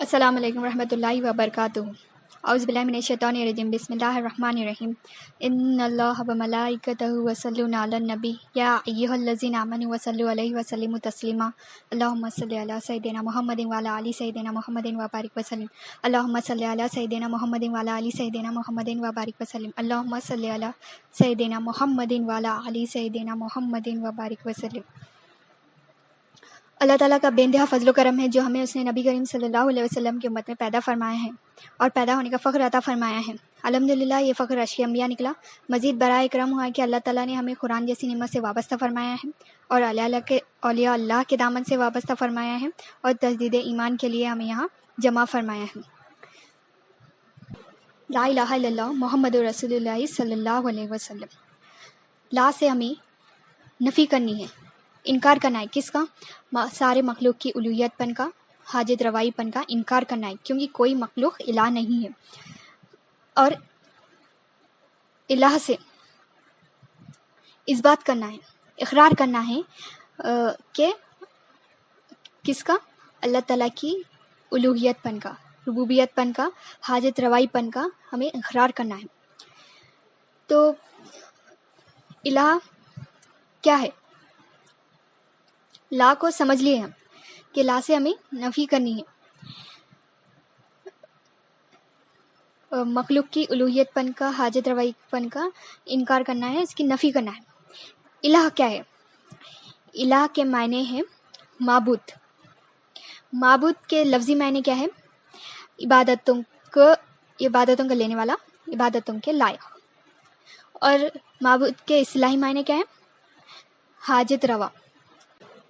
السلام علیکم ورحمۃ اللہ وبرکاتہ۔ اعوذ باللہ من الشیطان الرجیم، بسم اللہ الرحمن الرحیم۔ ان اللہ وملائکتہ یصلون علی النبی یا ایھا الذین آمنوا صلوا علیہ وسلموا تسلیما۔ اللہم صل علی سیدنا محمد وعلی آل سیدنا محمد وبارک وسلم۔ اللہم صل علی سیدنا محمد وعلی آل سیدنا محمد وبارک وسلم۔ اللہم صل علی سیدنا محمد وعلی آل سیدنا محمد وبارک وسلم۔ اللہ تعالیٰ کا بے انتہا فضل و کرم ہے جو ہمیں اس نے نبی کریم صلی اللہ علیہ وسلم کی امت میں پیدا فرمایا ہے اور پیدا ہونے کا فخر عطا فرمایا ہے۔ الحمدللہ یہ فخر اشکی انبیاء نکلا۔ مزید برائے کرم ہوا کہ اللہ تعالیٰ نے ہمیں قرآن جیسی نعمت سے وابستہ فرمایا ہے اور اولیاء اللہ کے دامن سے وابستہ فرمایا ہے اور تجدید ایمان کے لیے ہمیں یہاں جمع فرمایا ہے۔ لا الہ الا اللہ محمد رسول اللہ صلی اللہ علیہ وسلم۔ لا سے ہمیں نفی کرنی ہے، انکار کرنا ہے۔ کس کا؟ سارے مخلوق کی الوہیت پن کا، حاجت روائی پن کا انکار کرنا ہے، کیونکہ کوئی مخلوق الہ نہیں ہے۔ اور الہ سے اس بات کرنا ہے، اقرار کرنا ہے کہ کس کا؟ اللہ تعالیٰ کی الوہیت پن کا، ربوبیت پن کا، حاجت روائی پن کا ہمیں اقرار کرنا ہے۔ تو الہ کیا ہے؟ لا کو سمجھ لیے ہم کہ لا سے ہمیں نفی کرنی ہے، مخلوق کی الوہیت پن کا، حاجت روائی پن کا انکار کرنا ہے، اس کی نفی کرنا ہے۔ الہ کیا ہے؟ الہ کے معنی ہے معبود۔ معبود کے لفظی معنی کیا ہے؟ عبادتوں کا لینے والا، عبادتوں کے لائق۔ اور معبود کے اصطلاحی معنی کیا ہے؟ حاجت روا،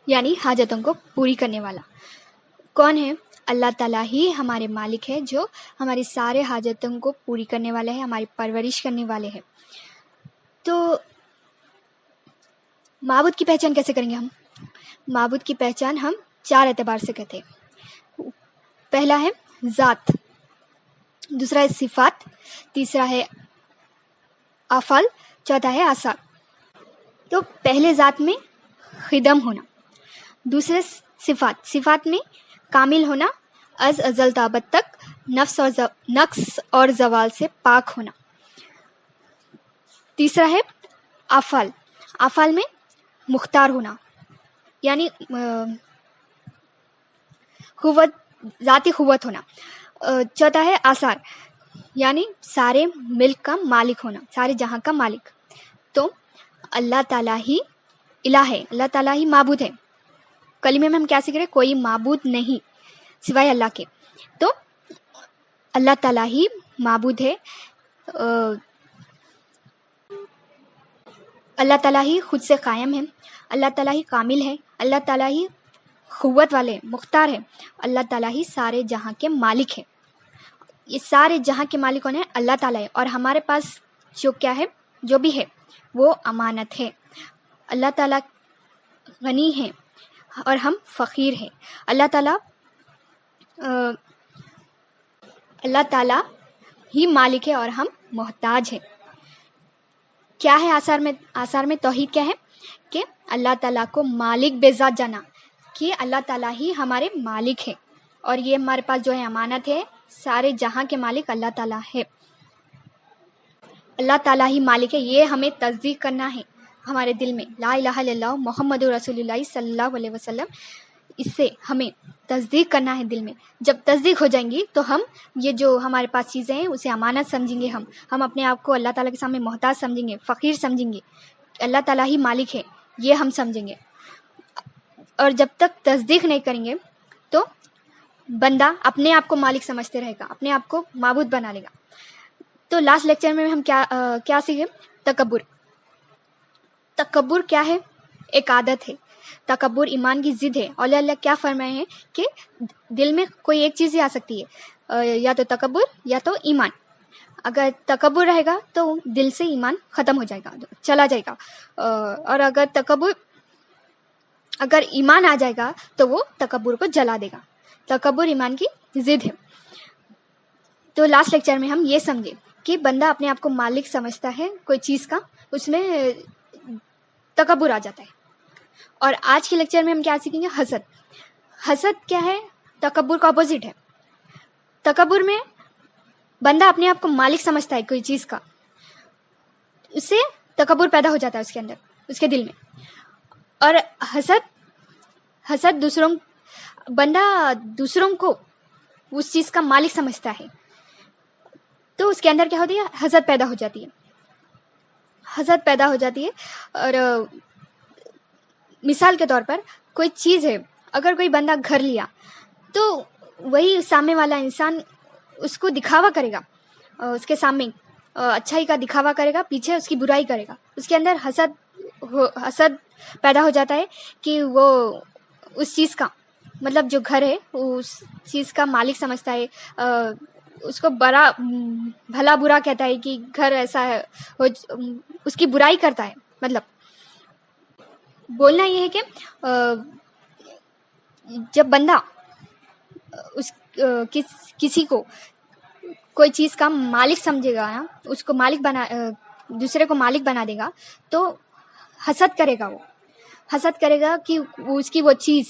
یعنی حاجتوں کو پوری کرنے والا۔ کون ہے؟ اللہ تعالیٰ ہی ہمارے مالک ہے جو ہماری سارے حاجتوں کو پوری کرنے والے ہیں، ہماری پرورش کرنے والے ہیں۔ تو معبود کی پہچان کیسے کریں گے ہم؟ معبود کی پہچان ہم 4 اعتبار سے کرتے ہیں۔ پہلا ہے ذات، دوسرا ہے صفات، تیسرا ہے افعال، چوتھا ہے آثار۔ تو پہلے ذات میں خدم ہونا، دوسرے صفات میں کامل ہونا، از ازل تا ابد تک نقص اور زوال سے پاک ہونا۔ تیسرا ہے افعال میں مختار ہونا، یعنی ذاتی قوت ہونا۔ چوتھا ہے آثار، یعنی سارے ملک کا مالک ہونا، سارے جہاں کا مالک۔ تو اللہ تعالیٰ ہی الہ ہے، اللہ تعالیٰ ہی معبود ہے۔ کلمے میں ہم کیا سیکھ رہے ہیں؟ کوئی معبود نہیں سوائے اللہ کے۔ تو اللہ تعالیٰ ہی معبود ہے، اللہ تعالیٰ ہی خود سے قائم ہے، اللہ تعالیٰ ہی کامل ہے، اللہ تعالیٰ ہی قوت والے مختار ہے، اللہ تعالیٰ ہی سارے جہاں کے مالک ہے۔ یہ سارے جہاں کے مالک کون ہے؟ اللہ تعالیٰ ہے۔ اور ہمارے پاس جو کیا ہے، جو بھی ہے وہ امانت ہے۔ اللہ تعالیٰ غنی ہے اور ہم فقیر ہیں۔ اللہ تعالیٰ ہی مالک ہے اور ہم محتاج ہیں۔ کیا ہے آثار میں توحید کیا ہے؟ کہ اللہ تعالیٰ کو مالک بے ذات جانا، کہ اللہ تعالیٰ ہی ہمارے مالک ہے اور یہ ہمارے پاس جو ہے امانت ہے، سارے جہاں کے مالک اللہ تعالیٰ ہے۔ اللہ تعالیٰ ہی مالک ہے، یہ ہمیں تصدیق کرنا ہے ہمارے دل میں۔ لا الہ الا اللہ محمد رسول اللہ صلی اللہ علیہ وسلم، اس سے ہمیں تصدیق کرنا ہے دل میں۔ جب تصدیق ہو جائیں گی تو ہم یہ جو ہمارے پاس چیزیں ہیں اسے امانت سمجھیں گے، ہم اپنے آپ کو اللہ تعالیٰ کے سامنے محتاج سمجھیں گے، فقیر سمجھیں گے۔ اللہ تعالیٰ ہی مالک ہے یہ ہم سمجھیں گے۔ اور جب تک تصدیق نہیں کریں گے تو بندہ اپنے آپ کو مالک سمجھتے رہے گا، اپنے آپ کو معبود بنا لے گا۔ تو لاسٹ لیکچر میں ہم کیا سیکھے؟ تکبر کیا ہے؟ ایک عادت ہے۔ تکبر ایمان کی ضد ہے۔ اولیاء اللہ کیا فرمائے ہیں کہ دل میں کوئی ایک چیز ہی آ سکتی ہے، یا تو تکبر یا تو ایمان۔ اگر تکبر رہے گا تو دل سے ایمان ختم ہو جائے گا، چلا جائے گا، اور اگر ایمان آ جائے گا تو وہ تکبر کو جلا دے گا۔ تکبر ایمان کی ضد ہے۔ تو لاسٹ لیکچر میں ہم یہ سمجھے کہ بندہ اپنے آپ کو مالک سمجھتا ہے کوئی چیز کا، اس میں تکبر آ جاتا ہے۔ اور آج کے لیکچر میں ہم کیا سیکھیں گے؟ حسد۔ حسد کیا ہے؟ تکبر کا اپوزٹ ہے۔ تکبر میں بندہ اپنے آپ کو مالک سمجھتا ہے کوئی چیز کا، اس سے تکبر پیدا ہو جاتا ہے اس کے اندر، اس کے دل میں. اور حسد بندہ دوسروں کو اس چیز کا مالک سمجھتا ہے، تو اس کے اندر کیا ہوتی ہے؟ حسد پیدا ہو جاتی ہے. حسد پیدا ہو جاتی ہے. اور مثال کے طور پر کوئی چیز ہے، اگر کوئی بندہ گھر لیا تو وہی سامنے والا انسان اس کو دکھاوا کرے گا، اس کے سامنے اچھائی کا دکھاوا کرے گا، پیچھے اس کی برائی کرے گا. اس کے اندر حسد پیدا ہو جاتا ہے کہ وہ اس چیز کا، مطلب جو گھر ہے اس چیز کا مالک سمجھتا ہے، اس کو بھلا برا کہتا ہے کہ گھر ایسا ہے، اس کی برائی کرتا ہے. مطلب بولنا یہ ہے کہ جب بندہ کسی کو کوئی چیز کا مالک سمجھے گا، اس کو دوسرے کو مالک بنا دے گا، تو حسد کرے گا. وہ حسد کرے گا کہ اس کی وہ چیز،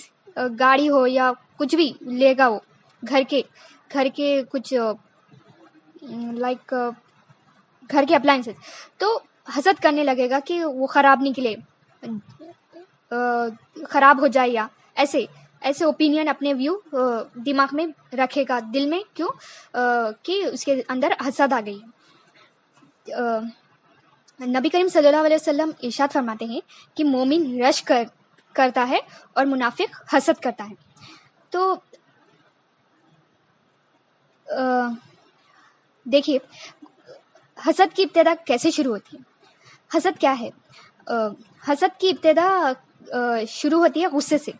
گاڑی ہو یا کچھ بھی لے گا، وہ گھر کے کچھ لائک گھر کے اپلائنسز، تو حسد کرنے لگے گا کہ وہ خراب نکلے، خراب ہو جائے، یا ایسے اوپینین اپنے ویو دماغ میں رکھے گا، دل میں. کیوں؟ کہ اس کے اندر حسد آ گئی. نبی کریم صلی اللہ علیہ وسلم ارشاد فرماتے ہیں کہ مومن رشک کرتا ہے اور منافق حسد کرتا ہے. تو دیکھیے حسد کی ابتدا کیسے شروع ہوتی ہے. حسد کیا ہے؟ حسد کی ابتدا شروع ہوتی ہے غصے سے.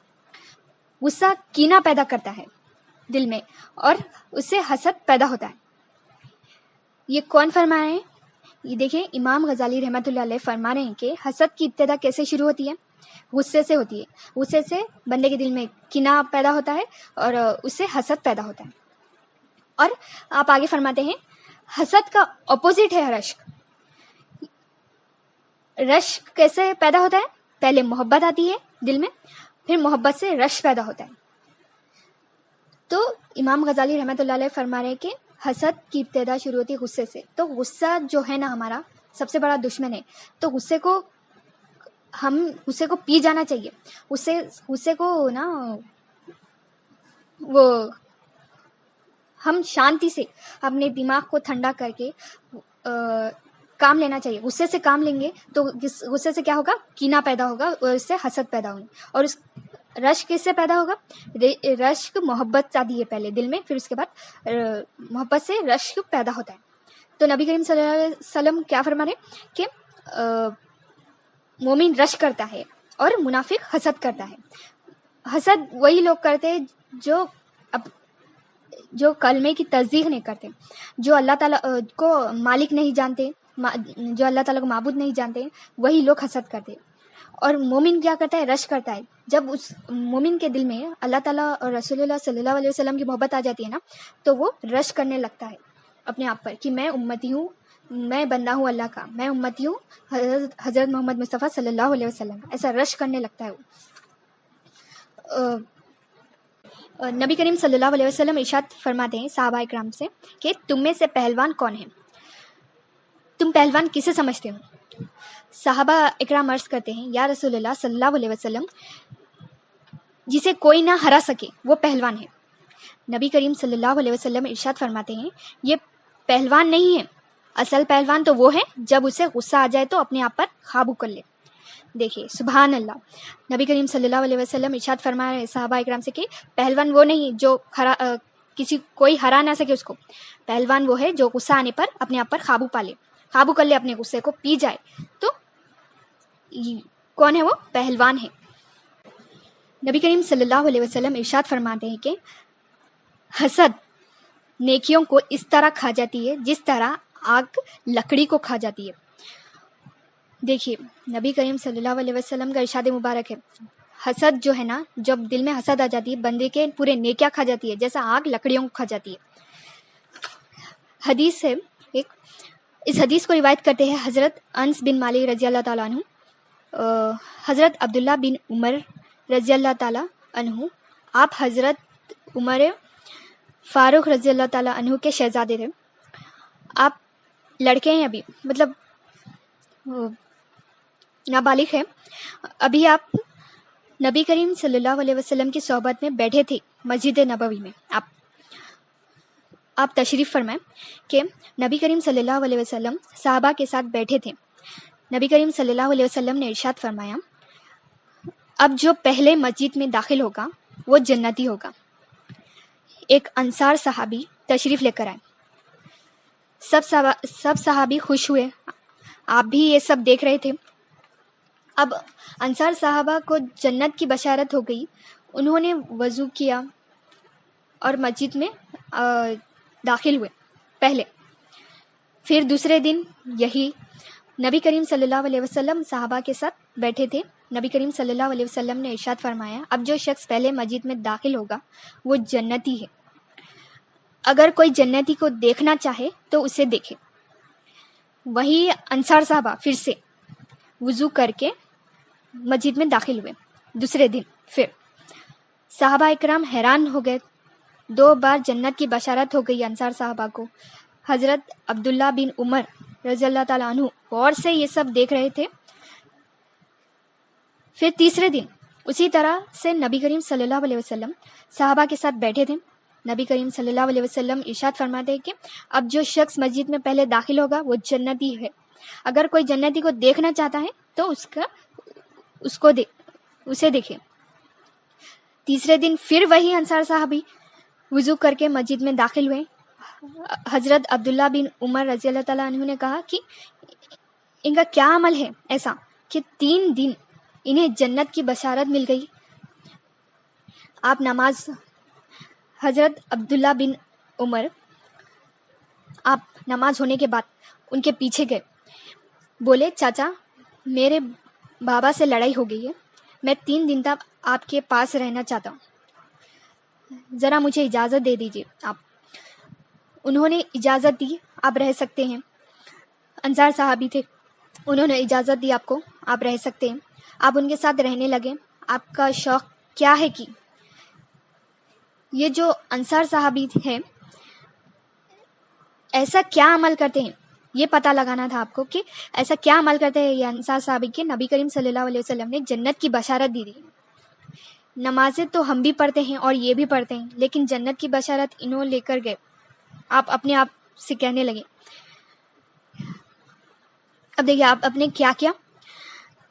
غصہ کینہ پیدا کرتا ہے دل میں، اور اس سے حسد پیدا ہوتا ہے. یہ کون فرما رہے ہیں؟ یہ دیکھیں، امام غزالی رحمۃ اللہ علیہ فرما رہے ہیں کہ حسد کی ابتدا کیسے شروع ہوتی ہے؟ غصے سے ہوتی ہے. غصے سے بندے کے دل میں کینہ پیدا ہوتا ہے اور اس سے حسد پیدا ہوتا ہے. اور آپ آگے فرماتے ہیں حسد کا اپوزٹ ہے رشک. رشک کیسے پیدا ہوتا ہے؟ پہلے محبت آتی ہے دل میں، پھر محبت سے رشک پیدا ہوتا ہے. تو امام غزالی رحمۃ اللہ علیہ فرما رہے ہیں کہ حسد کی ابتدا شروع ہوتی ہے غصے سے. تو غصہ جو ہے نا ہمارا سب سے بڑا دشمن ہے. تو غصے کو پی جانا چاہیے. غصے کو نا وہ ہم شانتی سے اپنے دماغ کو ٹھنڈا کر کے کام لینا چاہیے. غصے سے کام لیں گے تو غصے سے کیا ہوگا؟ کینہ پیدا ہوگا اور اس سے حسد پیدا ہوگا. اور اس رشک کس سے پیدا ہوگا؟ رشک محبت آتی ہے پہلے دل میں، پھر اس کے بعد محبت سے رشک پیدا ہوتا ہے. تو نبی کریم صلی اللہ علیہ وسلم کیا فرما رہے کہ مومن رشک کرتا ہے اور منافق حسد کرتا ہے. حسد وہی لوگ کرتے جو کلمے کی تصدیق نہیں کرتے، جو اللہ تعالیٰ کو مالک نہیں جانتے، جو اللہ تعالیٰ کو معبود نہیں جانتے، وہی لوگ حسد کرتے. اور مومن کیا کرتا ہے؟ رشک کرتا ہے. جب اس مومن کے دل میں اللہ تعالیٰ اور رسول اللہ صلی اللہ علیہ وسلم کی محبت آ جاتی ہے نا، تو وہ رشک کرنے لگتا ہے اپنے آپ پر کہ میں امتی ہوں، میں بندہ ہوں اللہ کا، میں امتی ہوں حضرت محمد مصطفیٰ صلی اللہ علیہ وسلم. ایسا رشک کرنے لگتا ہے وہ. نبی کریم صلی اللہ علیہ وسلم ارشاد فرماتے ہیں صحابہ اکرام سے کہ تم میں سے پہلوان کون ہے؟ تم پہلوان کسے سمجھتے ہو؟ صحابہ اکرام عرض کرتے ہیں یا رسول اللہ صلی اللہ علیہ وسلم، جسے کوئی نہ ہرا سکے وہ پہلوان ہے. نبی کریم صلی اللہ علیہ وسلم ارشاد فرماتے ہیں یہ پہلوان نہیں ہے، اصل پہلوان تو وہ ہے جب اسے غصہ آ جائے تو اپنے آپ پر قابو کر لے. دیکھیے سبحان اللہ، نبی کریم صلی اللہ علیہ وسلم ارشاد فرما رہے صحابہ اکرام سے کہ پہلوان وہ نہیں جو کوئی ہرا نہ سکے اس کو. پہلوان وہ ہے جو غصہ آنے پر اپنے آپ پر قابو کر لے، اپنے غصے کو پی جائے. تو کون ہے وہ؟ پہلوان ہے. نبی کریم صلی اللہ علیہ وسلم ارشاد فرماتے ہیں کہ حسد نیکیوں کو اس طرح کھا جاتی ہے جس طرح آگ لکڑی کو کھا جاتی ہے. دیکھیے نبی کریم صلی اللہ علیہ وسلم کا ارشاد مبارک ہے، حسد جو ہے نا، جب دل میں حسد آ جاتی ہے بندے کے پورے نیکیاں کھا جاتی ہے جیسا آگ لکڑیوں کو کھا جاتی ہے. حدیث ہے اس حدیث کو روایت کرتے ہیں حضرت انس بن مالک رضی اللہ تعالیٰ عنہ، حضرت عبداللہ بن عمر رضی اللہ تعالیٰ عنہ، آپ حضرت عمر فاروق رضی اللہ تعالیٰ عنہ کے شہزادے تھے. آپ لڑکے ہیں ابھی، مطلب نابالغ ہیں. ابھی آپ نبی کریم صلی اللہ علیہ وسلم کی صحبت میں بیٹھے تھے مسجد نبوی میں. آپ تشریف فرمائیں کہ نبی کریم صلی اللہ علیہ وسلم صحابہ کے ساتھ بیٹھے تھے. نبی کریم صلی اللہ علیہ وسلم نے ارشاد فرمایا، اب جو پہلے مسجد میں داخل ہوگا وہ جنتی ہوگا. ایک انصار صحابی تشریف لے کر آئے. سب صحابی خوش ہوئے. آپ بھی یہ سب دیکھ رہے تھے. اب انصار صحابہ کو جنت کی بشارت ہو گئی. انہوں نے وضو کیا اور مسجد میں داخل ہوئے پہلے. پھر دوسرے دن یہی نبی کریم صلی اللہ علیہ وسلم صحابہ کے ساتھ بیٹھے تھے. نبی کریم صلی اللہ علیہ وسلم نے ارشاد فرمایا، اب جو شخص پہلے مسجد میں داخل ہوگا وہ جنتی ہے. اگر کوئی جنتی کو دیکھنا چاہے تو اسے دیکھے. وہی انصار صحابہ پھر سے وضو کر کے مسجد میں داخل ہوئے. دوسرے دن پھر صحابہ اکرام حیران ہو گئے. 2 بار جنت کی بشارت ہو گئی انصار صحابہ کو. حضرت عبداللہ بن عمر رضی اللہ تعالیٰ عنہ غور سے یہ سب دیکھ رہے تھے. پھر تیسرے دن اسی طرح سے نبی کریم صلی اللہ علیہ وسلم صحابہ کے ساتھ بیٹھے تھے. نبی کریم صلی اللہ علیہ وسلم ارشاد فرماتے ہیں کہ اب جو شخص مسجد میں پہلے داخل ہوگا وہ جنتی ہے. اگر کوئی جنتی کو دیکھنا چاہتا ہے تو اسے دیکھے. تیسرے دن پھر وہی انصار صحابی وضو کر کے مسجد میں داخل ہوئے. حضرت عبداللہ بن عمر رضی اللہ تعالیٰ عنہ نے کہا کہ ان کا کیا عمل ہے ایسا کہ 3 دن انہیں جنت کی بشارت مل گئی. حضرت عبداللہ بن عمر آپ نماز ہونے کے بعد ان کے پیچھے گئے. بولے، چاچا میرے بابا سے لڑائی ہو گئی ہے. میں 3 دن تک آپ کے پاس رہنا چاہتا ہوں. ذرا مجھے اجازت دے دیجیے آپ. انہوں نے اجازت دی. آپ رہ سکتے ہیں. انصار صحابی تھے. انہوں نے اجازت دی آپ کو، آپ رہ سکتے ہیں. آپ ان کے ساتھ رہنے لگے. آپ کا شوق کیا ہے کہ یہ جو انصار صحابی ہیں ایسا کیا عمل کرتے ہیں، یہ پتہ لگانا تھا آپ کو کہ ایسا کیا عمل کرتے ہیں یہ انصار صحابی کے نبی کریم صلی اللہ علیہ وسلم نے جنت کی بشارت دی. نمازیں تو ہم بھی پڑھتے ہیں اور یہ بھی پڑھتے ہیں، لیکن جنت کی بشارت انہوں لے کر گئے. آپ اپنے آپ سے کہنے لگے. اب دیکھیے آپ نے کیا کیا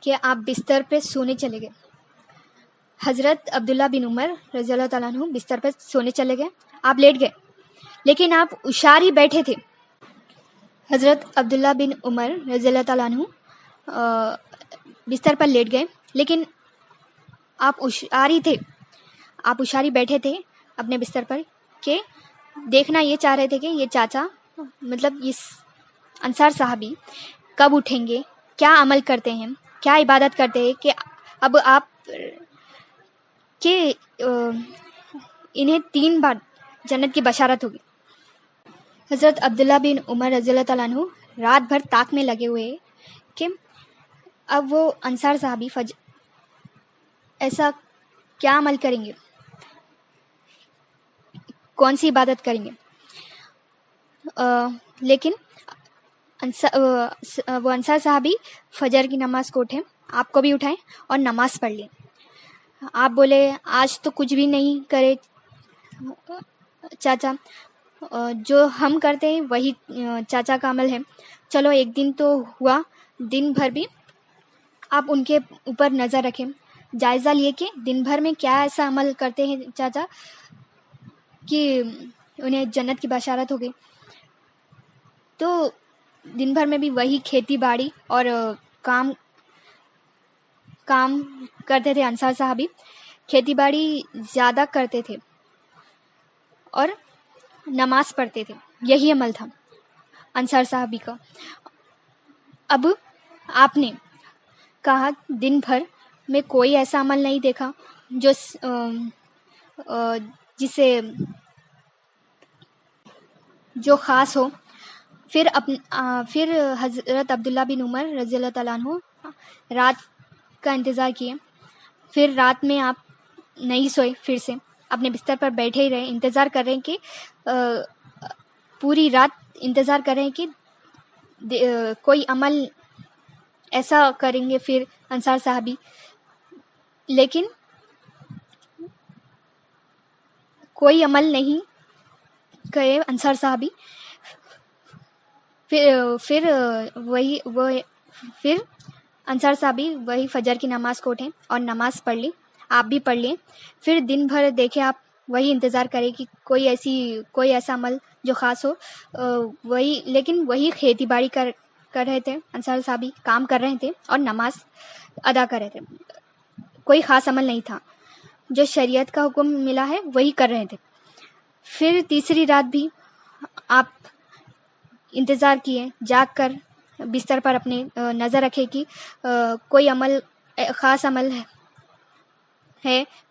کہ آپ بستر پہ سونے چلے گئے. حضرت عبداللہ بن عمر رضی اللہ تعالیٰ عنہ بستر پہ سونے چلے گئے. آپ لیٹ گئے لیکن آپ اشاری بیٹھے تھے. حضرت عبداللہ بن عمر رضی اللہ تعالیٰ عنہ بستر پر لیٹ گئے لیکن آپ اشاری تھے. آپ اشاری بیٹھے تھے اپنے بستر پر کہ دیکھنا یہ چاہ رہے تھے کہ یہ چاچا مطلب اس انصار صحابی کب اٹھیں گے، کیا عمل کرتے ہیں، کیا عبادت کرتے ہیں کہ اب آپ کہ انہیں 3 بار جنت کی بشارت ہوگی. حضرت عبداللہ بن عمر رضی اللہ تعالیٰ عنہ رات بھر طاق میں لگے ہوئے کہ اب وہ انصار صحابی ایسا کیا عمل کریں گے، کون سی عبادت کریں گے. لیکن وہ انصار صحابی فجر کی نماز کو اٹھے، آپ کو بھی اٹھائیں اور نماز پڑھ لیں. آپ بولے آج تو کچھ بھی نہیں کرے چاچا، جو ہم کرتے ہیں وہی چاچا کا عمل ہے. چلو ایک دن تو ہوا، دن بھر بھی آپ ان کے اوپر نظر رکھیں، جائزہ لیے کہ دن بھر میں کیا ایسا عمل کرتے ہیں چاچا کہ انہیں جنت کی بشارت ہو گئی. تو دن بھر میں بھی وہی کھیتی باڑی اور کام کرتے تھے. انصار صحابی کھیتی باڑی زیادہ کرتے تھے اور نماز پڑھتے تھے. یہی عمل تھا انصار صحابی کا. اب آپ نے کہا دن بھر میں کوئی ایسا عمل نہیں دیکھا جو خاص ہو. پھر حضرت عبداللہ بن عمر رضی اللہ تعالیٰ عنہ رات کا انتظار کیے. پھر رات میں آپ نہیں سوئے. پھر سے اپنے بستر پر بیٹھے ہی رہے, انتظار کر رہے ہیں کہ پوری رات انتظار کر رہے ہیں کہ کوئی عمل ایسا کریں گے پھر انصار صحابی, لیکن کوئی عمل نہیں کرے انصار صحابی. پھر انصار صحابی وہی فجر کی نماز کو اٹھیں اور نماز پڑھ لی, آپ بھی پڑھ لیں. پھر دن بھر دیکھیں آپ وہی انتظار کریں کہ کوئی ایسا عمل جو خاص ہو, لیکن وہی کھیتی باڑی کر رہے تھے انصار صحابی, کام کر رہے تھے اور نماز ادا کر رہے تھے. کوئی خاص عمل نہیں تھا, جو شریعت کا حکم ملا ہے وہی کر رہے تھے. پھر تیسری رات بھی آپ انتظار کیے, جاگ کر بستر پر اپنے نظر رکھے کہ کوئی خاص عمل ہے.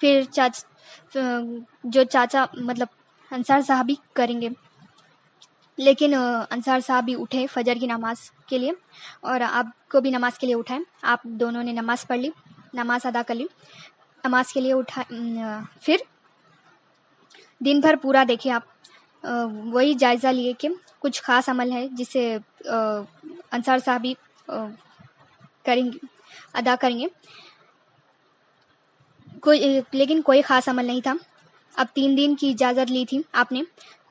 پھر جو چاچا مطلب انصار صحابی کریں گے, لیکن انصار صحابی اٹھے فجر کی نماز کے لیے اور آپ کو بھی نماز کے لیے اٹھائیں. آپ دونوں نے نماز پڑھ لی, نماز ادا کر لی, نماز کے لیے پھر دن بھر پورا دیکھیں آپ وہی جائزہ لیے کہ کچھ خاص عمل ہے جسے انصار صحابی ادا کریں گے. لیکن کوئی خاص عمل نہیں تھا. اب 3 دن کی اجازت لی تھی آپ نے,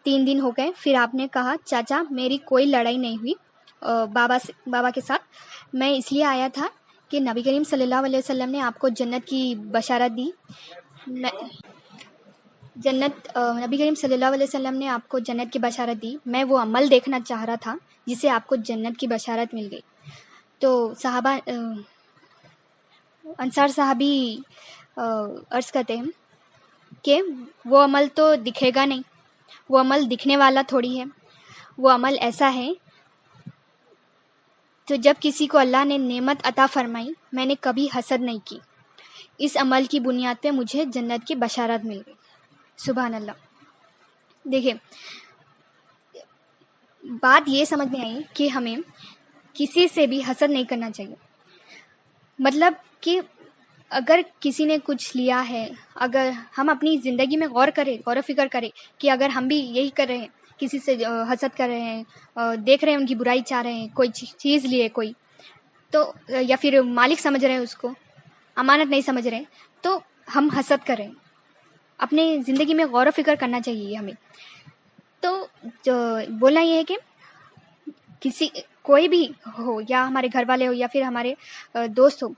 3 دن ہو گئے. پھر آپ نے کہا چاچا میری کوئی لڑائی نہیں ہوئی بابا کے ساتھ, میں اس لیے آیا تھا کہ نبی کریم صلی اللہ علیہ وسلم نے آپ کو جنت کی بشارت دی. نبی کریم صلی اللہ علیہ وسلم نے آپ کو جنت کی بشارت دی. میں وہ عمل دیکھنا چاہ رہا تھا جسے آپ کو جنت کی بشارت مل گئی. تو صحابہ انصار صحابی عرض کرتے ہیں کہ وہ عمل تو دکھے گا نہیں, وہ عمل دکھنے والا تھوڑی ہے, وہ عمل ایسا ہے تو جب کسی کو اللہ نے نعمت عطا فرمائی میں نے کبھی حسد نہیں کی. اس عمل کی بنیاد پہ مجھے جنت کی بشارت مل گئی. سبحان اللہ. دیکھیں بات یہ سمجھ میں آئی کہ ہمیں کسی سے بھی حسد نہیں کرنا چاہیے. مطلب کہ اگر کسی نے کچھ لیا ہے, اگر ہم اپنی زندگی میں غور و فکر کریں کہ اگر ہم بھی یہی کر رہے ہیں, کسی سے حسد کر رہے ہیں, دیکھ رہے ہیں ان کی برائی چاہ رہے ہیں, کوئی چیز لیے کوئی تو, یا پھر مالک سمجھ رہے ہیں اس کو, امانت نہیں سمجھ رہے, تو ہم حسد کر رہے ہیں. اپنے زندگی میں غور و فکر کرنا چاہیے ہمیں. تو بولنا یہ ہے کہ کوئی بھی ہو, یا ہمارے گھر والے ہو یا پھر ہمارے دوست ہو,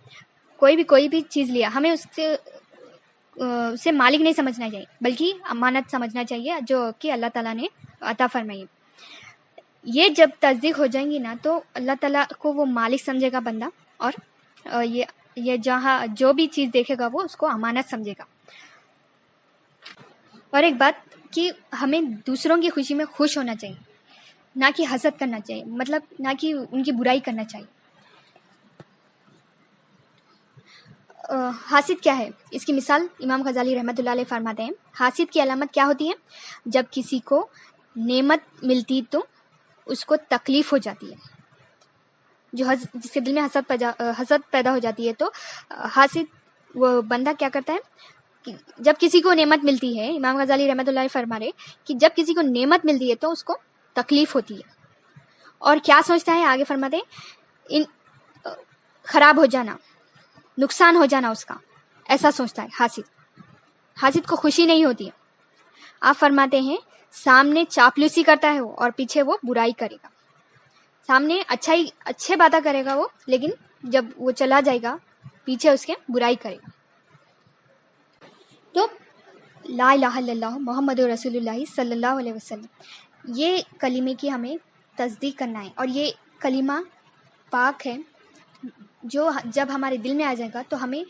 کوئی بھی چیز لیا, ہمیں اسے مالک نہیں سمجھنا چاہیے بلکہ امانت سمجھنا چاہیے جو کہ اللہ تعالیٰ نے عطا فرمائی. یہ جب تصدیق ہو جائیں گی نا تو اللہ تعالیٰ کو وہ مالک سمجھے گا بندہ, اور یہ جہاں جو بھی چیز دیکھے گا وہ اس کو امانت سمجھے گا. اور ایک بات کہ ہمیں دوسروں کی خوشی میں خوش ہونا چاہیے, نہ کہ حسد کرنا چاہیے, مطلب نہ کہ ان کی برائی کرنا چاہیے. حاسد کیا ہے؟ اس کی مثال امام غزالی رحمۃ اللہ علیہ فرماتے ہیں, حاسد کی علامت کیا ہوتی ہے؟ جب کسی کو نعمت ملتی تو اس کو تکلیف ہو جاتی ہے, جس کے دل میں حسد پیدا ہو جاتی ہے. تو حاسد وہ بندہ کیا کرتا ہے, جب کسی کو نعمت ملتی ہے, امام غزالی رحمۃ اللہ علیہ فرما رہے کہ جب کسی کو نعمت ملتی ہے تو اس کو تکلیف ہوتی ہے, اور کیا سوچتا ہے, آگے فرماتے ہیں خراب ہو جانا, نقصان ہو جانا اس کا, ایسا سوچتا ہے حاسد. حاسد کو خوشی نہیں ہوتی ہے. آپ فرماتے ہیں سامنے چاپلوسی کرتا ہے وہ, اور پیچھے وہ برائی کرے گا. سامنے اچھے باتیں کرے گا وہ, لیکن جب وہ چلا جائے گا پیچھے اس کے برائی کرے گا. تو لا الہ الا اللہ محمد رسول اللہ صلی اللہ علیہ وسلم, یہ کلمے کی ہمیں تصدیق کرنا ہے, اور یہ کلمہ پاک ہے جو جب ہمارے دل میں آ جائے گا تو ہمیں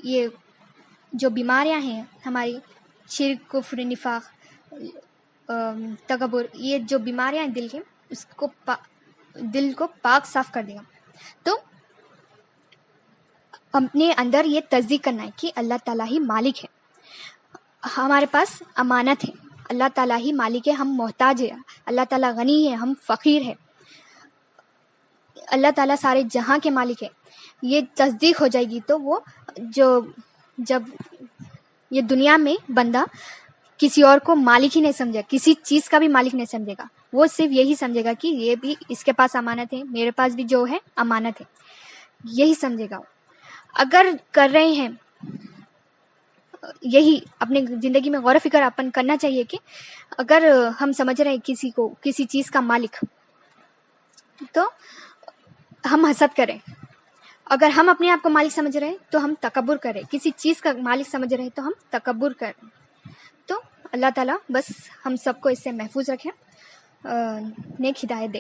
یہ جو بیماریاں ہیں ہماری, شرک, کفر, نفاق, تکبر, یہ جو بیماریاں ہیں دل کے, اس کو دل کو پاک صاف کر دے گا. تو اپنے اندر یہ تصدیق کرنا ہے کہ اللہ تعالیٰ ہی مالک ہے, ہمارے پاس امانت ہے, اللہ تعالیٰ ہی مالک ہے, ہم محتاج ہیں, اللہ تعالیٰ غنی ہے, ہم فقیر ہیں, اللہ تعالیٰ سارے جہاں کے مالک ہے. یہ تصدیق ہو جائے گی تو وہ جب یہ دنیا میں بندہ کسی اور کو مالک ہی نہیں سمجھے، کسی چیز کا بھی مالک نہیں سمجھے گا، وہ صرف یہی سمجھے گا کہ یہ بھی اس کے پاس امانت ہے، میرے پاس بھی جو ہے امانت ہے، یہی سمجھے گا۔ اگر کر رہے ہیں یہی اپنے زندگی میں غور و فکر اپن کرنا چاہیے کہ اگر ہم سمجھ رہے ہیں کسی کو کسی چیز کا مالک تو ہم حسد کریں، اگر ہم اپنے آپ کو مالک سمجھ رہے ہیں تو ہم تکبر کریں، کسی چیز کا مالک سمجھ رہے ہیں تو ہم تکبر کریں۔ تو اللہ تعالیٰ بس ہم سب کو اس سے محفوظ رکھیں، نیک ہدایت دے۔